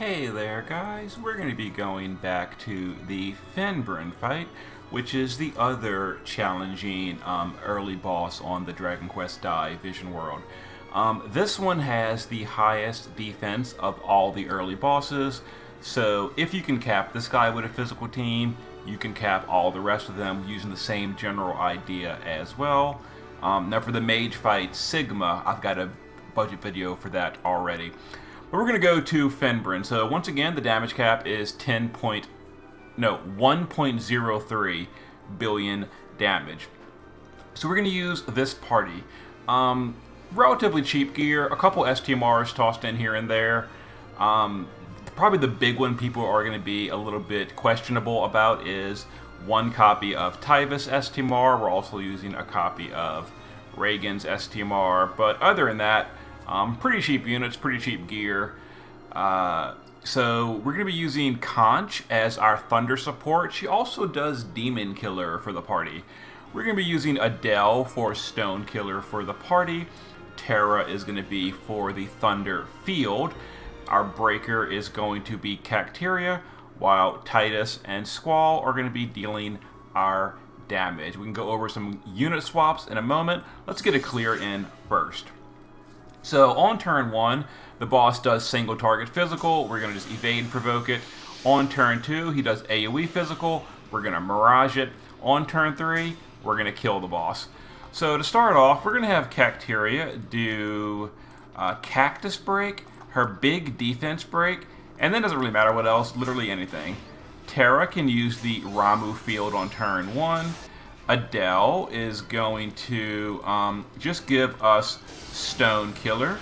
Hey there guys, we're going to be going back to the Fenbren fight, which is the other challenging early boss on the Dragon Quest Die Vision World. This one has the highest defense of all the early bosses, so if you can cap this guy with a physical team, you can cap all the rest of them using the same general idea as well. Now for the mage fight Sigma, I've got a budget video for that already. But we're going to go to Fenbren. So once again, the damage cap is 1.03 billion damage. So we're going to use this party. Relatively cheap gear, a couple STMRs tossed in here and there. Probably the big one people are going to be a little bit questionable about is one copy of Tyvis STMR. We're also using a copy of Reagan's STMR. But other than that, pretty cheap units, pretty cheap gear. So we're going to be using Conch as our Thunder support. She also does Demon Killer for the party. We're going to be using Adele for Stone Killer for the party. Terra is going to be for the Thunder field. Our Breaker is going to be Cacteria, while Titus and Squall are going to be dealing our damage. We can go over some unit swaps in a moment. Let's get a clear in first. So on turn 1, the boss does single target physical. We're going to just evade, provoke it. On turn 2, he does AoE physical. We're going to mirage it. On turn 3, we're going to kill the boss. So to start off, we're going to have Cacteria do Cactus Break, her big defense break, and then doesn't really matter what else, literally anything. Terra can use the Ramu field on turn 1. Adele is going to just give us Stone Killer.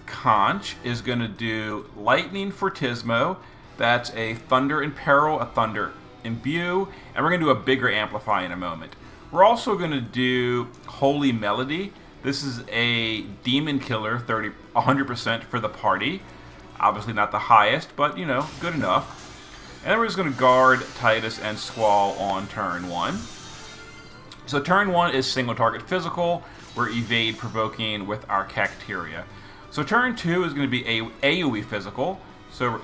Conch is going to do Lightning Fortismo. That's a Thunder Imperil, a Thunder Imbue, and we're going to do a bigger Amplify in a moment. We're also going to do Holy Melody. This is a Demon Killer, 100% for the party. Obviously not the highest, but you know, good enough. And then we're just going to guard Titus and Squall on turn 1. So turn 1 is single target physical. We're evade provoking with our Cacteria. So turn 2 is going to be AoE physical. So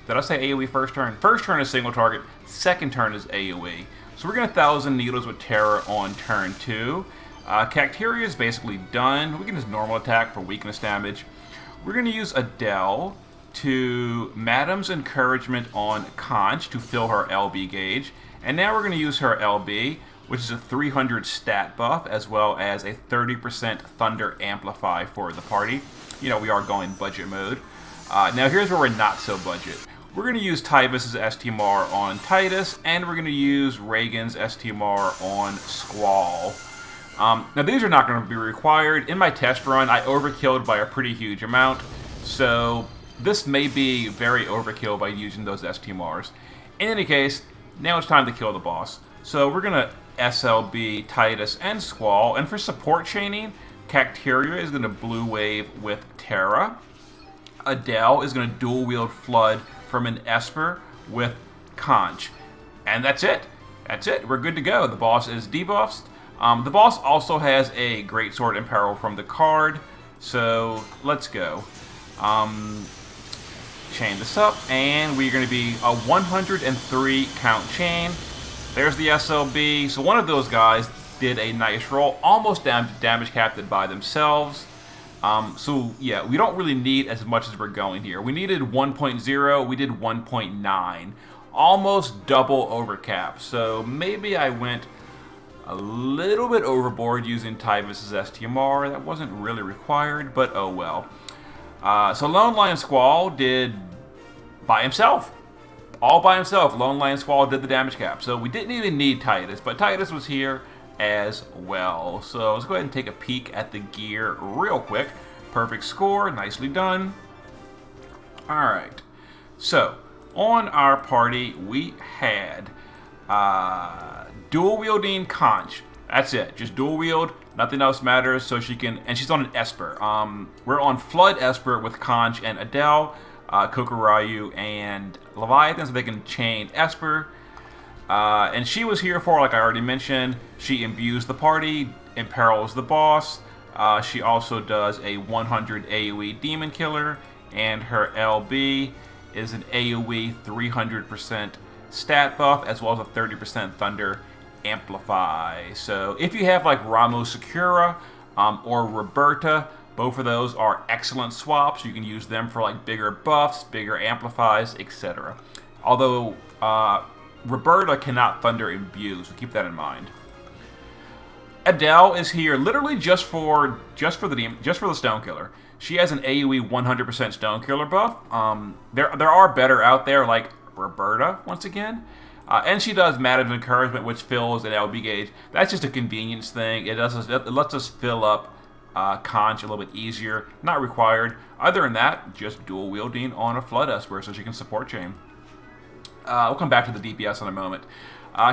did I say AoE first turn? First turn is single target. Second turn is AoE. So we're going to 1,000 Needles with Terra on turn 2. Cacteria is basically done. We can just normal attack for weakness damage. We're going to use Adele to Madam's Encouragement on Conch to fill her LB gauge. And now we're going to use her LB, which is a 300 stat buff, as well as a 30% Thunder Amplify for the party. You know, we are going budget mode. Now here's where we're not so budget. We're going to use Tyvis's STMR on Titus, and we're going to use Reagan's STMR on Squall. Now these are not going to be required. In my test run, I overkilled by a pretty huge amount, so this may be very overkill by using those STMRs. In any case, now it's time to kill the boss. So we're going to SLB Titus and Squall, and for support chaining, Cacteria is going to blue wave with Terra. Adele is going to dual wield Flood from an Esper with Conch. And that's it. That's it. We're good to go. The boss is debuffed. The boss also has a Greatsword Imperil from the card. So let's go. Chain this up, and we're going to be a 103 count chain. There's the SLB. So one of those guys did a nice roll, almost damage capped by themselves. So yeah, we don't really need as much as we're going here. We needed 1.0, we did 1.9. Almost double overcap. So maybe I went a little bit overboard using Tyvis's STMR. That wasn't really required, but oh well. So Lone Lion Squall did by himself. All by himself, Lone Lion Squall did the damage cap. So we didn't even need Titus, but Titus was here as well. So let's go ahead and take a peek at the gear real quick. Perfect score, nicely done. Alright, so on our party we had dual wielding Conch. That's it, just dual wield, nothing else matters, so she can, and she's on an Esper. We're on Flood Esper with Conch and Adele, Kokurayu and Leviathan, so they can chain Esper. And she was here for, like I already mentioned, she imbues the party, imperils the boss. She also does a 100 AoE Demon Killer and her LB. is an AoE 300% stat buff, as well as a 30% Thunder Amplify. So if you have like Ramo Sakura or Roberta, both of those are excellent swaps. You can use them for like bigger buffs, bigger amplifies, etc. Although Roberta cannot Thunder Imbue, so keep that in mind. Adele is here literally just for the Stone Killer. She has an AoE 100% Stone Killer buff. There are better out there like Roberta once again. And she does Madam's Encouragement, which fills an LB gauge. That's just a convenience thing. It lets us fill up Conch a little bit easier. Not required. Other than that, just dual wielding on a Flood Esper so she can support chain. We'll come back to the DPS in a moment.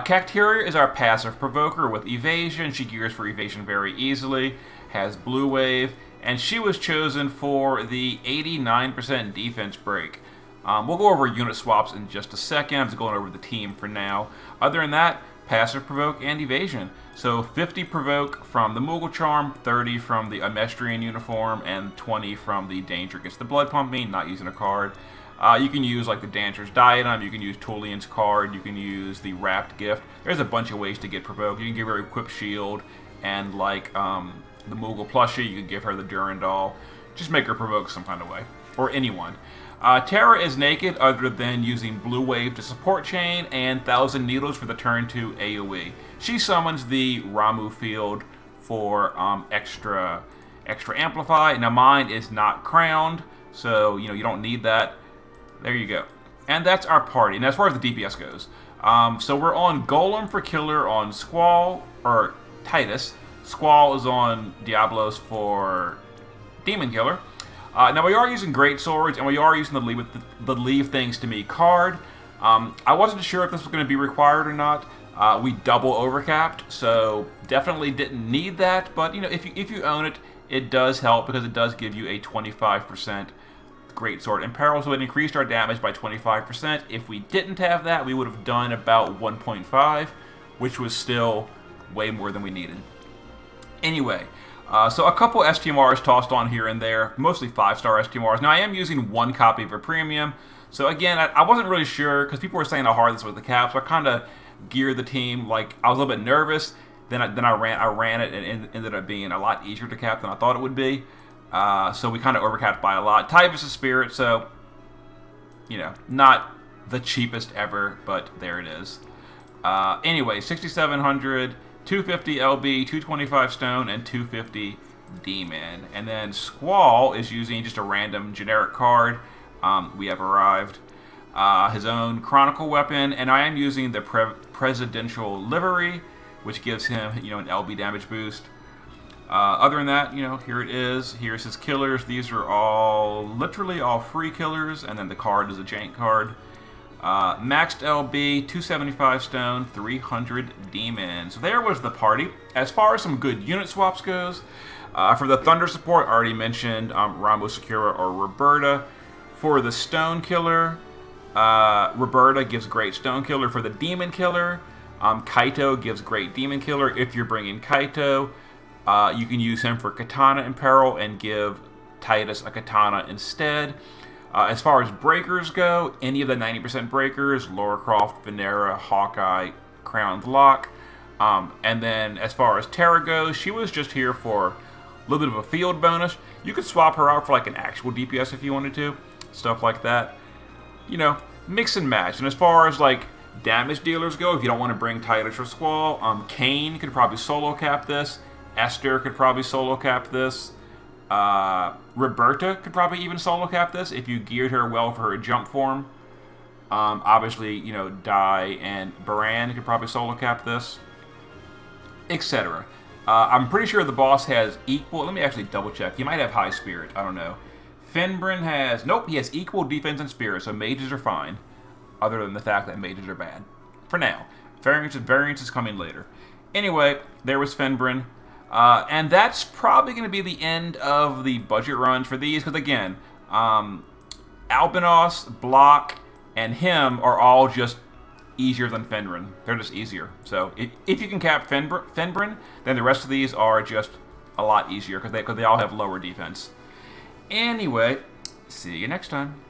Cacteria is our passive provoker with evasion. She gears for evasion very easily. Has blue wave. And she was chosen for the 89% defense break. We'll go over unit swaps in just a second. I'm just going over the team for now. Other than that, passive provoke and evasion. So 50 provoke from the Moogle Charm, 30 from the Amestrian uniform, and 20 from the Danger Gets the Blood Pumping, not using a card. You can use like the Dancer's Diadem, you can use Tullian's card, you can use the Wrapped Gift. There's a bunch of ways to get provoked. You can give her Equip Shield, and like the Moogle plushie, you can give her the Durandal. Just make her provoke some kind of way. Or anyone. Terra is naked other than using Blue Wave to support chain and 1,000 Needles for the turn 2 AoE. She summons the Ramu field for extra amplify. Now mine is not crowned, so you don't need that. There you go. And that's our party. And as far as the DPS goes, so we're on Golem for Killer on Squall, or Titus. Squall is on Diablos for Demon Killer. Now we are using Great Swords, and we are using the Leave Things to Me card. I wasn't sure if this was going to be required or not. We double overcapped, so definitely didn't need that. But if you own it, it does help because it does give you a 25% Great Sword in peril, so it increased our damage by 25%. If we didn't have that, we would have done about 1.5, which was still way more than we needed. Anyway, so a couple STMRs tossed on here and there, mostly 5-star STMRs. Now I am using one copy of a premium, so again, I wasn't really sure because people were saying how hard this was with the cap, so I kind of geared the team. Like I was a little bit nervous, then I ran it, and it ended up being a lot easier to cap than I thought it would be. So we kind of overcapped by a lot. Typhus is Spirit, so not the cheapest ever, but there it is. Anyway, 6,700. 250 LB, 225 Stone, and 250 Demon. And then Squall is using just a random generic card. We have arrived. His own Chronicle weapon, and I am using the Presidential Livery, which gives him, an LB damage boost. Other than that, here it is. Here's his killers. These are literally all free killers, and then the card is a jank card. Maxed LB, 275 Stone, 300 Demon. So there was the party. As far as some good unit swaps goes, for the Thunder support, I already mentioned Rambo Sakura or Roberta. For the Stone Killer, Roberta gives great Stone Killer. For the Demon Killer, Kaito gives great Demon Killer. If you're bringing Kaito, you can use him for Katana in peril and give Titus a Katana instead. As far as breakers go, any of the 90% breakers, Lara Croft, Venera, Hawkeye, Crowned Lock. And then as far as Terra goes, she was just here for a little bit of a field bonus. You could swap her out for like an actual DPS if you wanted to. Stuff like that. Mix and match. And as far as like damage dealers go, if you don't want to bring Titus or Squall, Kane could probably solo cap this. Esther could probably solo cap this. Roberta could probably even solo cap this if you geared her well for her jump form. Obviously, Dai and Baran could probably solo cap this, etc. I'm pretty sure the boss has equal. Let me actually double check. He might have high spirit. I don't know. Fenbren has nope. He has equal defense and spirit, so mages are fine. Other than the fact that mages are bad for now. Variance is coming later. Anyway, there was Fenbren. And that's probably going to be the end of the budget runs for these, because again, Albinos, Block, and him are all just easier than Fenbren. They're just easier. So if you can cap Fenbren, then the rest of these are just a lot easier, because they all have lower defense. Anyway, see you next time.